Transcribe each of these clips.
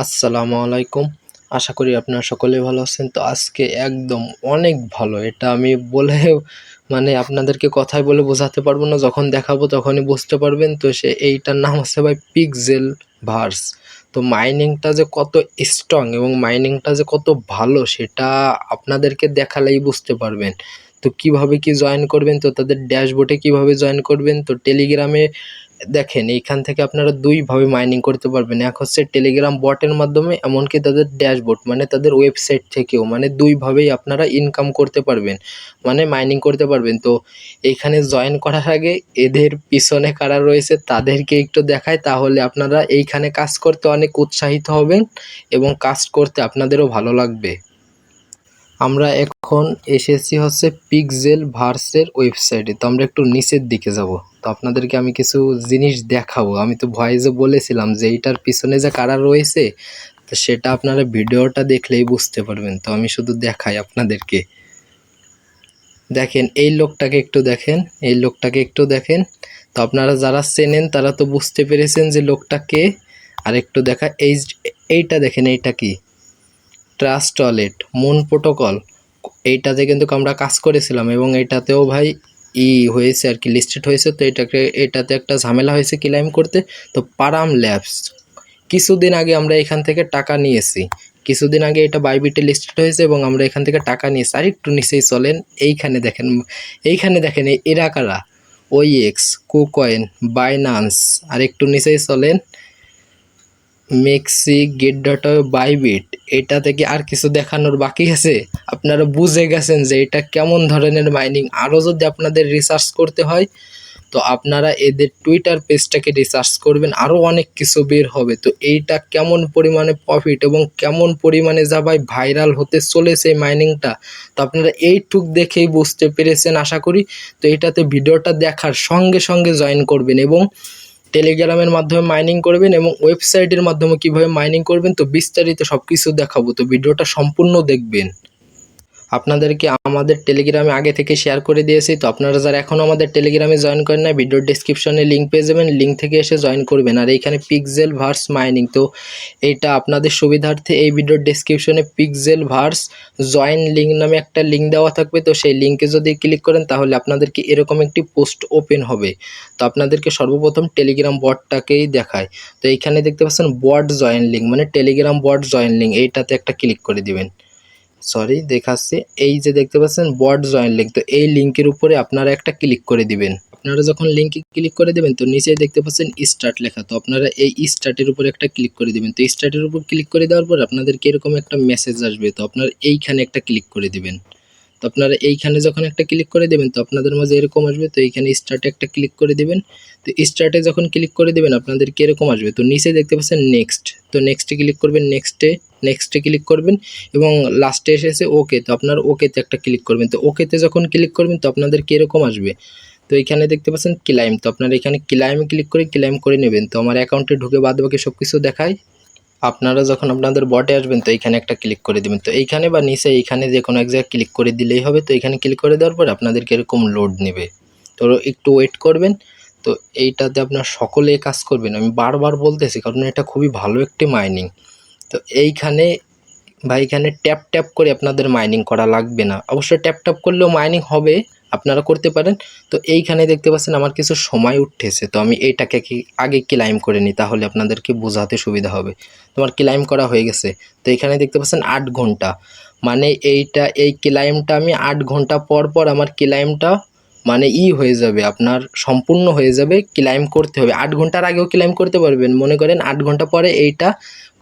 আসসালামু আলাইকুম। আশা করি আপনারা সকলেই ভালো আছেন। তো আজকে একদম অনেক ভালো। এটা আমি বলেও আপনাদেরকে কথায় বলে বোঝাতে পারবো না। যখন দেখাবো তখনই বুঝতে পারবেন। তো এইটার নাম হচ্ছে ভাই পিক্সেল ভার্স। তো মাইনিংটা যে কত স্ট্রং এবং মাইনিংটা যে কত ভালো সেটা আপনাদেরকে দেখালেই বুঝতে পারবেন। তো কিভাবে কি জয়েন করবেন, তো তাদের ড্যাশবোর্ডে কিভাবে জয়েন করবেন, তো টেলিগ্রামে দেখেন এইখান থেকে আপনারা দুইভাবে মাইনিং করতে পারবেন। এক হচ্ছে টেলিগ্রাম বটের মাধ্যমে, এমনকি তাদের ড্যাশবোর্ড তাদের ওয়েবসাইট থেকেও দুইভাবেই আপনারা ইনকাম করতে পারবেন, মাইনিং করতে পারবেন। তো এইখানে জয়েন করার আগে এদের পিছনে কারা রয়েছে তাদেরকে একটু দেখায়, তাহলে আপনারা এইখানে কাজ করতে অনেক উৎসাহিত হবেন এবং কাজ করতে আপনাদেরও ভালো লাগবে। আমরা এখন এসেছি হচ্ছে পিক্সেল ভার্সের ওয়েবসাইটে। তো আমরা একটু নিচের দিকে যাব। তো আপনাদেরকে আমি কিছু জিনিস দেখাবো। আমি তো ভয়েসে বলেছিলাম যে এইটার পিছনে যে কারা রয়েছে, তো সেটা আপনারা ভিডিওটা দেখলেই বুঝতে পারবেন। তো আমি শুধু দেখাই আপনাদেরকে। দেখেন এই লোকটাকে একটু দেখেন, এই লোকটাকে একটু দেখেন। তো আপনারা যারা চেনেন তারা তো বুঝতে পেরেছেন যে লোকটা কে। আর একটু দেখা এইটা দেখেন, এইটা কি? Trust wallet, moon protocol. এইটাতে কিন্তু আমরা কাজ করেছিলাম এবং এটাতেও ভাই হয়েছে আর কি, লিস্টেড হয়েছে। তো এটাতে একটা ঝামেলা হয়েছে ক্লেম করতে। তো পারাম ল্যাবস, কিছুদিন আগে আমরা এখান থেকে টাকা নিয়েছি। কিছুদিন আগে এটা বাইবিটে লিস্টেড হয়েছে এবং আমরা এখান থেকে টাকা নিয়েছি। আর একটু নিচেই চলেন, এইখানে দেখেন এরা কারা? OEX, KuCoin, Binance. আর একটু নিচেই চলেন, মেক্সি, গেট ডট, বাইবিট। এটা থেকে আর কিছু দেখানোর বাকি আছে? আপনারা বুঝে গেছেন যে এটা কেমন ধরনের মাইনিং। আরও যদি আপনাদের রিসার্চ করতে হয় তো আপনারা এদের টুইটার পেজটাকে রিসার্চ করবেন, আরও অনেক কিছু বের হবে। তো এইটা কেমন পরিমাণে প্রফিট এবং কেমন পরিমাণে যা ভাই ভাইরাল হতে চলেছে এই মাইনিংটা, তো আপনারা এইটুক দেখেই বুঝতে পেরেছেন আশা করি। তো এইটাতে ভিডিওটা দেখার সঙ্গে সঙ্গে জয়েন করবেন এবং টেলিগ্রামের মাধ্যমে মাইনিং করবেন এবং ওয়েবসাইটের মাধ্যমে কিভাবে মাইনিং করবেন, তো বিস্তারিত সব কিছু দেখাবো। তো ভিডিওটা সম্পূর্ণ দেখবেন। আপনাদেরকে আমাদের টেলিগ্রামে আগে থেকে শেয়ার করে দিয়েছি। তো আপনারা যারা এখনও আমাদের টেলিগ্রামে জয়েন করেন না, ভিডিওর ডেসক্রিপশনে লিঙ্ক পেয়ে যাবেন, লিঙ্ক থেকে এসে জয়েন করবেন। আর এইখানে পিক্সেল ভার্স মাইনিং, তো এইটা আপনাদের সুবিধার্থে এই ভিডিওর ডেসক্রিপশনে পিক্সেল ভার্স জয়েন লিঙ্ক নামে একটা লিঙ্ক দেওয়া থাকবে। তো সেই লিঙ্কে যদি ক্লিক করেন তাহলে আপনাদেরকে এরকম একটি পোস্ট ওপেন হবে। তো আপনাদেরকে সর্বপ্রথম টেলিগ্রাম বটটাকেই দেখায়। তো এইখানে দেখতে পাচ্ছেন bot join link, Telegram bot join link, এইটাতে একটা ক্লিক করে দিবেন। সরি দেখাচ্ছে, এই যে দেখতে পাচ্ছেন বট জয়েন লিঙ্ক, তো এই লিঙ্কের উপরে আপনারা একটা ক্লিক করে দিবেন। আপনারা যখন লিঙ্কে ক্লিক করে দেবেন তো নিচে দেখতে পাচ্ছেন স্টার্ট লেখা, তো আপনারা এই স্টার্টের উপরে একটা ক্লিক করে দিবেন। তো স্টার্টের উপর ক্লিক করে দেওয়ার পর আপনাদেরকে এরকম একটা মেসেজ আসবে, তো আপনারা এইখানে একটা ক্লিক করে দিবেন। তো আপনারা এইখানে যখন একটা ক্লিক করে দেবেন তো আপনাদের মাঝে এরকম আসবে। তো এইখানে স্টার্টে একটা ক্লিক করে দিবেন। তো স্টার্টে যখন ক্লিক করে দেবেন আপনাদেরকে এরকম আসবে। তো নিচে দেখতে পাচ্ছেন নেক্সট, তো নেক্সটে ক্লিক করবেন, নেক্সটে ক্লিক করবেন এবং লাস্টে এসেছে ওকে, তো আপনার ওকেতে একটা ক্লিক করবেন। তো ওকেতে যখন ক্লিক করবেন তো আপনাদেরকে এরকম আসবে। তো এইখানে দেখতে পাচ্ছেন ক্লাইম, তো আপনারা এখানে ক্লাইমে ক্লিক করে ক্লাইম করে নেবেন। তো আমার অ্যাকাউন্টে ঢুকে বাদবাকি সব কিছু দেখায়। আপনারা যখন আপনাদের বটে আসবেন তো এইখানে একটা ক্লিক করে দেবেন। তো এইখানে বা নিচে এইখানে যে কোনো এক জায়গায় ক্লিক করে দিলেই হবে। তো এখানে ক্লিক করে দেওয়ার পর আপনাদেরকে এরকম লোড নেবে, তো একটু ওয়েট করবেন। তো এইটাতে আপনার সকলে কাজ করবেন, আমি বারবার বলতেছি কারণ এটা খুবই ভালো একটি মাইনিং। তো এইখানে বা এখানে ট্যাপ ট্যাপ করে আপনাদের মাইনিং করা লাগবে না, অবশ্যই ট্যাপ ট্যাপ করলেও মাইনিং হবে, আপনারা করতে পারেন। তো এইখানে দেখতে পাচ্ছেন আমার কিছু সময় উঠেছে, তো আমি এইটাকে আগে ক্লাইম করে নিই, তাহলে আপনাদেরকে বোঝাতে সুবিধা হবে। তোমার ক্লাইম করা হয়ে গেছে। তো এখানে দেখতে পাচ্ছেন 8 ঘন্টা, এই ক্লাইমটা আমি 8 ঘন্টা পর পর আমার ক্লাইমটা হয়ে যাবে, আপনার সম্পূর্ণ হয়ে যাবে। ক্লাইম করতে হবে 8 ঘন্টার আগেও ক্লাইম করতে পারবেন। মনে করেন 8 ঘন্টা পরে এইটা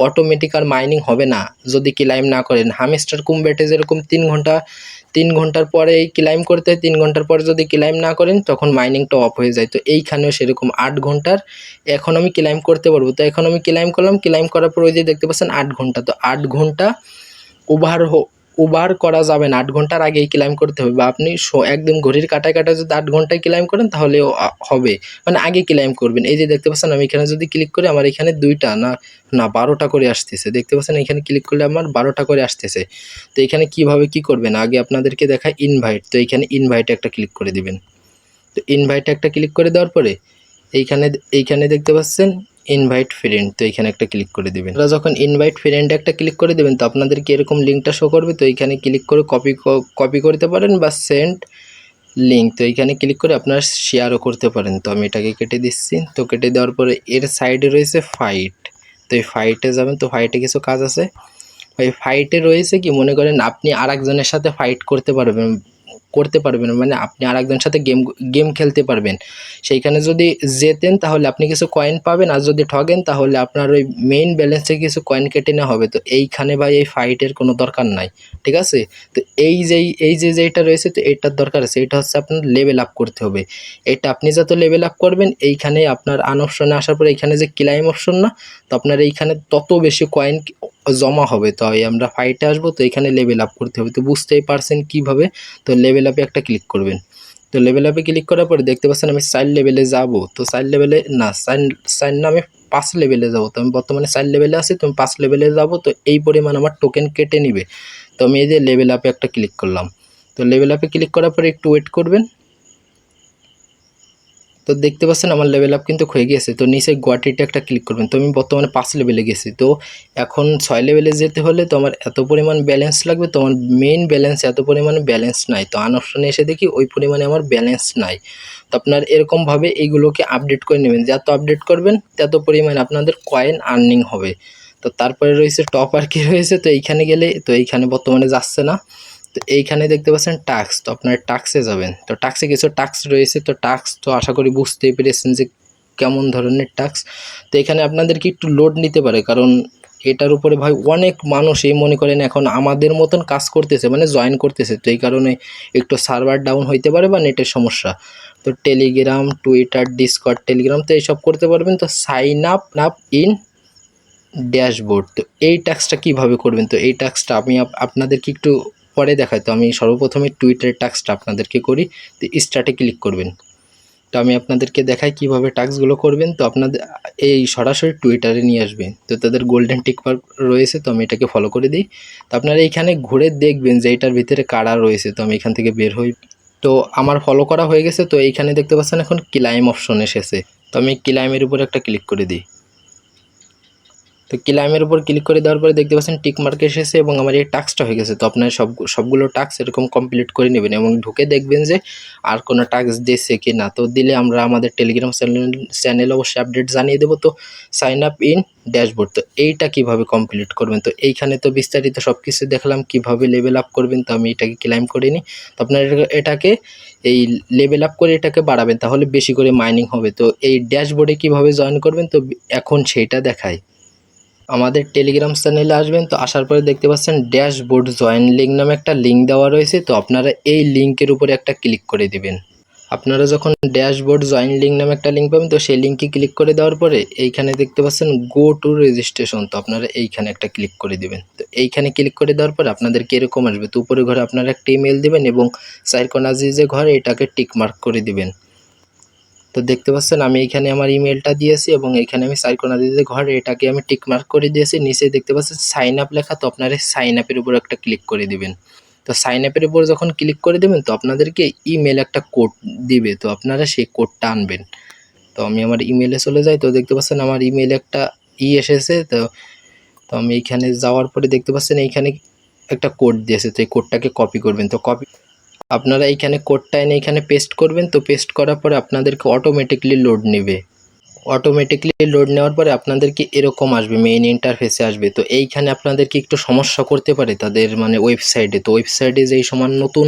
অটোমেটিক আর মাইনিং হবে না যদি ক্লাইম না করেন। হামস্টার কুমবেটে যেরকম 3 ঘন্টার পরে এই ক্লাইম করতে হয়, 3 ঘন্টার পরে যদি ক্লাইম না করেন তখন মাইনিংটা অফ হয়ে যায়। তো এইখানেও সেরকম 8 ঘন্টার এখন আমি ক্লাইম করতে পারবো। তো এখন আমি ক্লাইম করলাম, ক্লাইম করার পর ওই যে দেখতে পাচ্ছেন 8 ঘন্টা, তো 8 ঘন্টা ওভার করা যাবে না, 8 ঘন্টার আগেই ক্লাইম করতে হবে। বা আপনি একদম ঘড়ির কাঁটায় কাঁটায় যদি 8 ঘন্টায় ক্লাইম করেন তাহলেও হবে, আগে ক্লাইম করবেন। এই যে দেখতে পাচ্ছেন আমি এখানে যদি ক্লিক করি আমার এখানে 2টা না 12টা করে আসতেছে, দেখতে পাচ্ছেন এখানে ক্লিক করলে আমার 12টা করে আসতেছে। তো এখানে কিভাবে কি করবেন আগে আপনাদেরকে দেখায় ইনভাইট। তো এইখানে ইনভাইটে একটা ক্লিক করে দিবেন। তো ইনভাইটে একটা ক্লিক করে দেওয়ার পরে এইখানে দেখতে পাচ্ছেন ইনভাইট ফ্রেন্ড, তো এখানে একটা ক্লিক করে দেবেন। আপনারা যখন ইনভাইট ফ্রেন্ড একটা ক্লিক করে দেবেন তো আপনাদেরকে এরকম লিঙ্কটা শো করবে। তো এইখানে ক্লিক করে কপি করতে পারেন বা সেন্ড লিঙ্ক, তো এইখানে ক্লিক করে আপনারা শেয়ারও করতে পারেন। তো আমি এটাকে কেটে দিচ্ছি। তো কেটে দেওয়ার পরে এর সাইডে রয়েছে ফাইট, তো এই ফাইটে যাবেন। তো ফাইটে কিছু কাজ আছে। ওই ফাইটে রয়েছে কি, মনে করেন আপনি আরেকজনের সাথে ফাইট করতে পারবেন মানে আপনি আরেকজনের সাথে গেম খেলতে পারবেন। সেইখানে যদি জেতেন তাহলে আপনি কিছু কয়েন পাবেন, আর যদি ঠগেন তাহলে আপনার ওই মেইন ব্যালেন্স থেকে কিছু কয়েন কেটে নেওয়া হবে। তো এইখানে ভাই এই ফাইটের কোনো দরকার নাই, ঠিক আছে। তো যেইটা রয়েছে তো এইটার দরকার আছে। এটা হচ্ছে আপনার লেভেল আপ করতে হবে। এটা আপনি যত লেভেল আপ করবেন এইখানে আপনার অপশনে আসার পরে এইখানে যে ক্লাইম অপশন না, তো আপনার এইখানে তত বেশি কয়েন জমা হবে। তো আমরা ফাইটে আসবো, তো এখানে লেভেল আপ করতে হবে। তো বুঝতেই পারছেন কিভাবে। তো লেভেল আপে একটা ক্লিক করবেন। তো লেভেল আপে ক্লিক করার পরে দেখতে পাচ্ছেন আমি 4 লেভেলে যাব। তো 4 লেভেলে না, 4 না, আমি 5 লেভেলে যাব। তো আমি বর্তমানে 4 লেভেলে আছি, তো আমি 5 লেভেলে যাব। তো এই পরিমাণ আমার টোকেন কেটে নিবে। তো আমি এই যে লেভেল আপে একটা ক্লিক করলাম। তো লেভেল আপে ক্লিক করার পরে একটু ওয়েট করবেন। তো দেখতে পাচ্ছেন আমার লেভেল আপ কিন্তু হয়ে গিয়েছে। তো নিচে গোয়াটিতে একটা ক্লিক করবেন। তো আমি বর্তমানে 5 লেভেলে গেছি। তো এখন 6 লেভেলে যেতে হলে তো আমার এত পরিমাণ ব্যালেন্স লাগবে। তো আমার মেইন ব্যালেন্স এত পরিমাণে ব্যালেন্স নাই। তো অপশনে এসে দেখি ওই পরিমাণে আমার ব্যালেন্স নাই। তো আপনার এরকমভাবে এইগুলোকে আপডেট করে নেবেন। যত আপডেট করবেন তত পরিমাণে আপনাদের কয়েন আর্নিং হবে। তো তারপরে রয়েছে টপ আর কি রয়েছে। তো এইখানে গেলে তো এইখানে বর্তমানে যাচ্ছে না। তো এইখানে দেখতে পাচ্ছেন টাস্ক, তো আপনার টাস্কে যাবেন। তো টাস্কে কিছু টাস্ক রয়েছে। তো টাস্ক তো আশা করি বুঝতেই পেরেছেন যে কেমন ধরনের টাস্ক। তো এখানে আপনাদেরকে একটু লোড নিতে পারে, কারণ এটার উপরে ভাই অনেক মানুষ এই মনে করেন এখন আমাদের মতন কাজ করতেছে, মানে জয়েন করতেছে। তো এই কারণে একটু সার্ভার ডাউন হইতে পারে বা নেটের সমস্যা। তো টেলিগ্রাম, টুইটার, ডিসকর্ড, টেলিগ্রাম তো এইসব করতে পারবেন। তো সাইন আপ ইন ড্যাশবোর্ড, তো এই টাস্কটা কিভাবে করবেন, তো এই টাস্কটা আমি আপনাদেরকে একটু পরে দেখাই। তো আমি সর্বপ্রথমে টুইটারের টাস্কটা আপনাদেরকে করি। তো স্টার্টে ক্লিক করবেন। তো আমি আপনাদেরকে দেখাই কিভাবে টাস্কগুলো করবেন। তো আপনাদের এই সরাসরি টুইটারে নিয়ে আসবেন। তো তাদের গোল্ডেন টিক মার্ক রয়েছে, তো আমি এটাকে ফলো করে দিই। তো আপনারা এইখানে ঘুরে দেখবেন যে এটার ভিতরে কারা রয়েছে। তো আমি এখান থেকে বের হই। তো আমার ফলো করা হয়ে গেছে। তো এইখানে দেখতে পাচ্ছেন এখন ক্লাইম অপশন এসেছে। তো আমি ক্লাইমের উপর একটা ক্লিক করে দিই। তো ক্লাইমের উপর ক্লিক করে দেওয়ার পরে দেখতে পাচ্ছেন টিক মার্ক এসেছে এবং আমার এই টাস্কটা হয়ে গেছে। তো আপনার সবগুলো টাস্ক এরকম কমপ্লিট করে নেবেন এবং ঢুকে দেখবেন যে আর কোনো টাস্ক দিয়েছে কি না। তো দিলে আমরা আমাদের টেলিগ্রাম চ্যানেল অবশ্যই আপডেট জানিয়ে দেবো। তো সাইন আপ ইন ড্যাশবোর্ড, তো এইটা কিভাবে কমপ্লিট করবেন। তো এইখানে তো বিস্তারিত সব কিছু দেখলাম কিভাবে লেভেল আপ করবেন। তো আমি এটাকে ক্লাইম করে নিই। তো আপনার এটাকে এই লেভেল আপ করে এটাকে বাড়াবেন, তাহলে বেশি করে মাইনিং হবে। তো এই ড্যাশবোর্ডে কিভাবে জয়েন করবেন তো এখন সেইটা দেখাই। আমাদের টেলিগ্রাম চ্যানেলে আসবেন। তো আসার পরে দেখতে পাচ্ছেন ড্যাশবোর্ড জয়েন লিঙ্ক নামে একটা লিঙ্ক দেওয়া রয়েছে। তো আপনারা এই লিঙ্কের উপরে একটা ক্লিক করে দিবেন। আপনারা যখন ড্যাশবোর্ড জয়েন লিঙ্ক নামে একটা লিঙ্ক পাবেন, তো সেই লিঙ্কে ক্লিক করে দেওয়ার পরে এইখানে দেখতে পাচ্ছেন গো টু রেজিস্ট্রেশন, তো আপনারা এইখানে একটা ক্লিক করে দিবেন। তো এইখানে ক্লিক করে দেওয়ার পরে আপনাদেরকে এরকম আসবে। তো উপরে ঘরে আপনারা একটা ইমেল দিবেন এবং সাইরকোনাজি যে ঘরে এটাকে টিক মার্ক করে দিবেন। তো দেখতে পাচ্ছেন আমি এখানে আমার ইমেলটা দিয়েছি এবং এখানে আমি সাইকোনাদিতে ঘরে এটাকে আমি টিক মার্ক করে দিয়েছি। নিচে দেখতে পাচ্ছেন সাইন আপ লেখা, তো আপনারা সাইন আপের উপর একটা ক্লিক করে দিবেন। তো সাইন আপের উপর যখন ক্লিক করে দেবেন তো আপনাদেরকে ইমেল একটা কোড দিবে। তো আপনারা সেই কোডটা আনবেন। তো আমি আমার ইমেলে চলে যাই। তো দেখতে পাচ্ছেন আমার ইমেলে একটা এসেছে। তো তো আমি এইখানে যাওয়ার পরে দেখতে পাচ্ছেন এইখানে একটা কোড দিয়েছে। তো এই কোডটাকে কপি করবেন। তো আপনারা এইখানে কোডটা এনে এখানে পেস্ট করবেন। তো পেস্ট করার পরে আপনাদেরকে অটোমেটিকলি লোড নেবে। অটোমেটিকলি লোড নেওয়ার পরে আপনাদেরকে এরকম আসবে, মেইন ইন্টারফেসে আসবে। তো এইখানে আপনাদেরকে একটু সমস্যা করতে পারে তাদের মানে ওয়েবসাইটে। তো ওয়েবসাইটে যেই সমান নতুন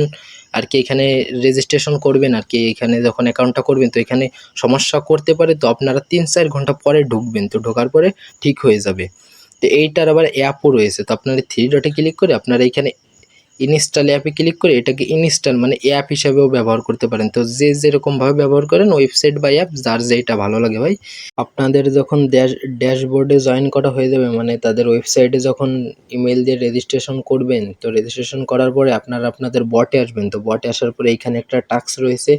আর কি এখানে রেজিস্ট্রেশন করবেন আর কি, এখানে যখন অ্যাকাউন্টটা করবেন তো এখানে সমস্যা করতে পারে। তো আপনারা 3-4 ঘন্টা পরে ঢুকবেন। তো ঢোকার পরে ঠিক হয়ে যাবে। তো এইটার আবার অ্যাপও রয়েছে। তো আপনারা 3 ডটে ক্লিক করে আপনারা এখানে ইনস্টল অ্যাপে ক্লিক করে এটাকে ইনস্টল মানে অ্যাপ হিসাবেও ব্যবহার করতে পারেন। তো যে যেরকমভাবে ব্যবহার করেন ওয়েবসাইট বা অ্যাপ যার যেটা ভালো লাগে ভাই। আপনাদের যখন ড্যাশবোর্ডে জয়েন করা হয়ে যাবে মানে তাদের ওয়েবসাইটে যখন ইমেল দিয়ে রেজিস্ট্রেশন করবেন, তো রেজিস্ট্রেশন করার পরে আপনারা আপনাদের বটে আসবেন। তো বটে আসার পরে এইখানে একটা টাস্ক রয়েছে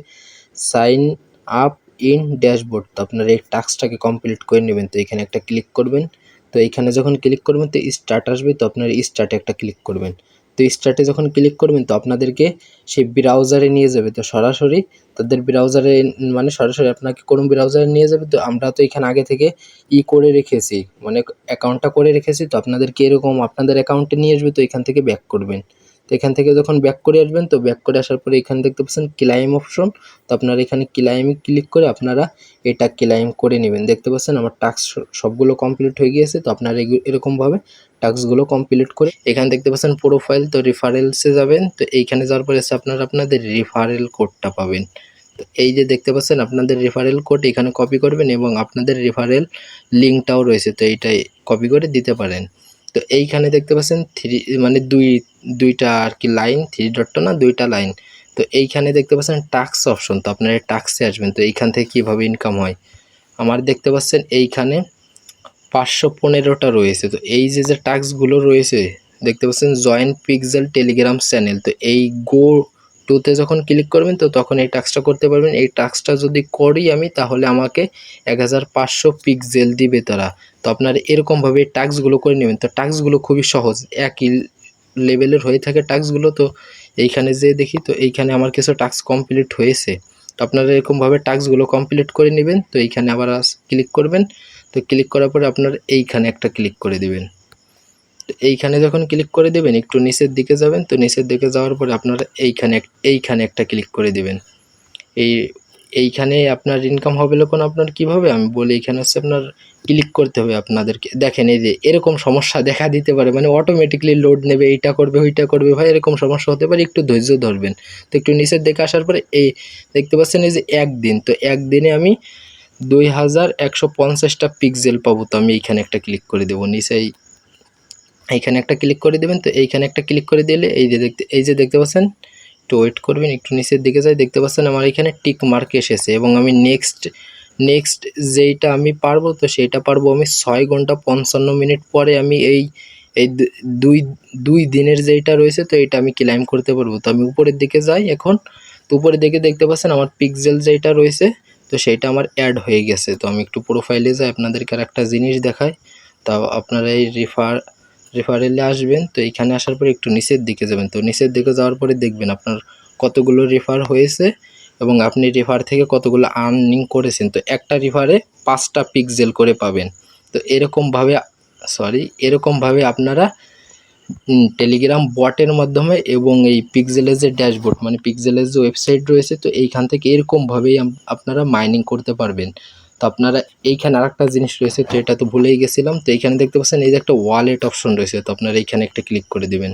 সাইন আপ ইন ড্যাশবোর্ড, তো আপনারা এই টাস্কটাকে কমপ্লিট করে নেবেন। তো এখানে একটা ক্লিক করবেন। তো এইখানে যখন ক্লিক করবেন তো স্টার্ট আসবে। তো আপনারা স্টার্টে একটা ক্লিক করবেন। তো স্টার্টে যখন ক্লিক করবেন তো আপনাদেরকে সেই ব্রাউজারে নিয়ে যাবে। তো সরাসরি তাদের ব্রাউজারে মানে সরাসরি আপনাকে কোন ব্রাউজারে নিয়ে যাবে। তো আমরা তো এখানে আগে থেকে করে রেখেছি, মানে অ্যাকাউন্টটা করে রেখেছি। তো আপনাদেরকে এরকম আপনাদের অ্যাকাউন্টে নিয়ে আসবে। তো এখান থেকে ব্যাক করবেন। তো এখান থেকে যখন ব্যাক করে আসবেন তো ব্যাক করে আসার পরে এখানে দেখতে পাচ্ছেন ক্লাইম অপশন। তো আপনারা এখানে ক্লাইমে ক্লিক করে আপনারা এটা ক্লাইম করে নেবেন। দেখতে পাচ্ছেন আমার টাস্ক সবগুলো কমপ্লিট হয়ে গিয়েছে। তো আপনারা এরকমভাবে টাস্কগুলো কমপ্লিট করে এখানে দেখতে পাচ্ছেন প্রোফাইল, তো রেফারেলসে যাবেন। তো এইখানে যাওয়ার পরে আপনারা আপনাদের রেফারেল কোডটা পাবেন। তো এই যে দেখতে পাচ্ছেন আপনাদের রেফারেল কোড এখানে কপি করবেন এবং আপনাদের রেফারেল লিঙ্কটাও রয়েছে, তো এইটাই কপি করে দিতে পারেন। তো এইখানে দেখতে পাচ্ছেন মানে দুইটা আর কি লাইন, 3 ডটটা না 2টা লাইন। তো এইখানে দেখতে পাচ্ছেন টাস্ক অপশন। তো আপনারা টাস্কে আসবেন। তো এইখান থেকে কীভাবে ইনকাম হয় আমার দেখতে পাচ্ছেন এইখানে 515টা রয়েছে। তো এই যে টাস্কগুলো রয়েছে দেখতে পাচ্ছেন জয়েন পিক্সেল টেলিগ্রাম চ্যানেল। তো এই গো টুতে যখন ক্লিক করবেন তো তখন এই টাস্কটা করতে পারবেন। এই টাস্কটা যদি করি আমি তাহলে আমাকে 1500 পিক্সেল দিবে তারা। তো আপনারা এরকমভাবে টাস্কগুলো করে নেবেন। তো টাস্কগুলো খুবই সহজ, একই লেভেলের হয়ে থাকে টাস্কগুলো। তো এইখানে যে দেখি তো এইখানে আমার কিছু টাস্ক কমপ্লিট হয়েছে। তো আপনারা এরকমভাবে টাস্কগুলো কমপ্লিট করে নেবেন। তো এইখানে আবার ক্লিক করবেন। তো ক্লিক করার পরে আপনার এইখানে একটা ক্লিক করে দিবেন। তো এইখানে যখন ক্লিক করে দেবেন একটু নিচের দিকে যাবেন। তো নিচের দিকে যাওয়ার পরে আপনারা এইখানে একটা ক্লিক করে দিবেন। এইখানে আপনার ইনকাম হবে যখন আপনার কীভাবে আমি বলি, এইখানে হচ্ছে আপনার ক্লিক করতে হবে আপনাদেরকে। দেখেন এই যে এরকম সমস্যা দেখা দিতে পারে, মানে অটোমেটিকলি লোড নেবে, এইটা করবে ওইটা করবে, ভাই এরকম সমস্যা হতে পারে, একটু ধৈর্য ধরবেন। তো একটু নিচের দিকে আসার পরে এই দেখতে পাচ্ছেন এই যে একদিন, তো একদিনে আমি 2150টা পিক্সেল পাবো। তো আমি এইখানে একটা ক্লিক করে দেবো, নিচেই এইখানে একটা ক্লিক করে দেবেন। তো এইখানে একটা ক্লিক করে দিলে এই যে দেখতে পাচ্ছেন, একটু ওয়েট করবেন, একটু নিচের দিকে যাই। দেখতে পাচ্ছেন আমার এখানে টিক মার্ক এসেছে এবং আমি নেক্সট যেইটা আমি পারবো তো সেইটা পারবো আমি 6 ঘন্টা 55 মিনিট পরে। আমি এই দুই দিনের যেইটা রয়েছে তো এইটা আমি ক্লাইম করতে পারবো। তো আমি উপরের দিকে যাই এখন। তো উপরের দিকে দেখতে পাচ্ছেন আমার পিক্সেল যেইটা রয়েছে তো সেইটা আমার অ্যাড হয়ে গেছে। তো আমি একটু প্রোফাইলে যাই, আপনাদেরকে আর একটা জিনিস দেখাই। তাও আপনারা এই রেফারেলে আসবেন। তো এইখানে আসার পরে একটু নিচের দিকে যাবেন। তো নিচের দিকে যাওয়ার পরে দেখবেন আপনার কতগুলো রেফার হয়েছে এবং আপনি রেফার থেকে কতগুলো আর্নিং করেছেন। তো একটা রেফারে 5টা পিক্সেল করে পাবেন। তো এরকমভাবে আপনারা টেলিগ্রাম বটের মাধ্যমে এবং এই পিক্সেলের যে ড্যাশবোর্ড মানে পিক্সেলের যে ওয়েবসাইট রয়েছে তো এইখান থেকে এরকমভাবেই আপনারা মাইনিং করতে পারবেন। তো আপনারা এইখানে আরেকটা জিনিস রয়েছে, তো এটা তো ভুলেই গেছিলাম। তো এইখানে দেখতে পাচ্ছেন এই যে একটা ওয়ালেট অপশন রয়েছে। তো আপনারা এইখানে একটা ক্লিক করে দেবেন।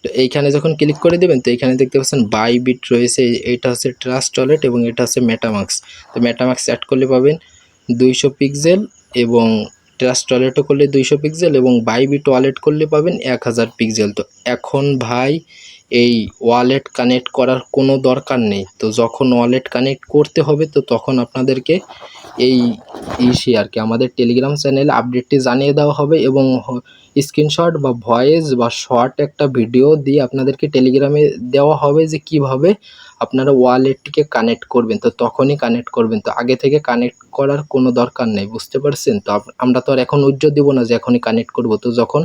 তো এইখানে যখন ক্লিক করে দেবেন তো এইখানে দেখতে পাচ্ছেন বাইবিট রয়েছে, এইটা হচ্ছে ট্রাস্ট ওয়ালেট এবং এটা হচ্ছে মেটামাক্স। তো মেটামাক্স অ্যাড করলে পাবেন 200 পিক্সেল এবং ট্রাস্ট ওয়ালেটও করলে 200 পিক্সেল এবং বাইবিট ওয়ালেট করলে পাবেন 1000 পিক্সেল। তো এখন ভাই এই ওয়ালেট কানেক্ট করার কোনো দরকার নেই। তো যখন ওয়ালেট কানেক্ট করতে হবে তো তখন আপনাদেরকে এই আর কি আমাদের টেলিগ্রাম চ্যানেলে আপডেটটি জানিয়ে দেওয়া হবে এবং স্ক্রিনশট বা ভয়েস বা শর্ট একটা ভিডিও দিয়ে আপনাদেরকে টেলিগ্রামে দেওয়া হবে যে কিভাবে আপনারা ওয়ালেটটিকে কানেক্ট করবেন। তো তখনই কানেক্ট করবেন, তো আগে থেকে কানেক্ট করার কোনো দরকার নেই, বুঝতে পারছেন? তো আমরা তো আর এখন উজ্জ্বল দিব না যে এখনই কানেক্ট করব। তো যখন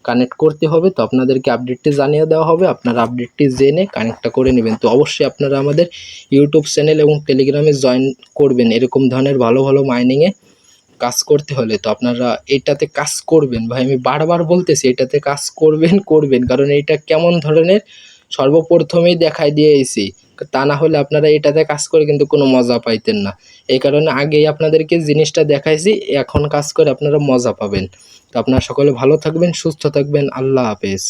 কানেক্ট করতে হবে তো আপনাদেরকে আপডেটটি জানিয়ে দেওয়া হবে, আপনারা আপডেটটি জেনে কানেক্টটা করে নেবেন। তো অবশ্যই আপনারা আমাদের ইউটিউব চ্যানেল এবং টেলিগ্রামে জয়েন করবেন এরকম ধরনের ভালো ভালো মাইনিংয়ে কাজ করতে হলে। তো আপনারা এটাতে কাজ করবেন, ভাই আমি বারবার বলতেছি এটাতে কাজ করবেন, কারণ এইটা কেমন ধরনের সর্বপ্রথমেই দেখাই দিয়েছি। তা না হলে আপনারা এটাতে কাজ করে কিন্তু কোনো মজা পাইতেন না। এই কারণে আগেই আপনাদেরকে জিনিসটা দেখাইছি, এখন কাজ করে আপনারা মজা পাবেন। তো আপনারা সকলে ভালো থাকবেন, সুস্থ থাকবেন। আল্লাহ হাফেজ।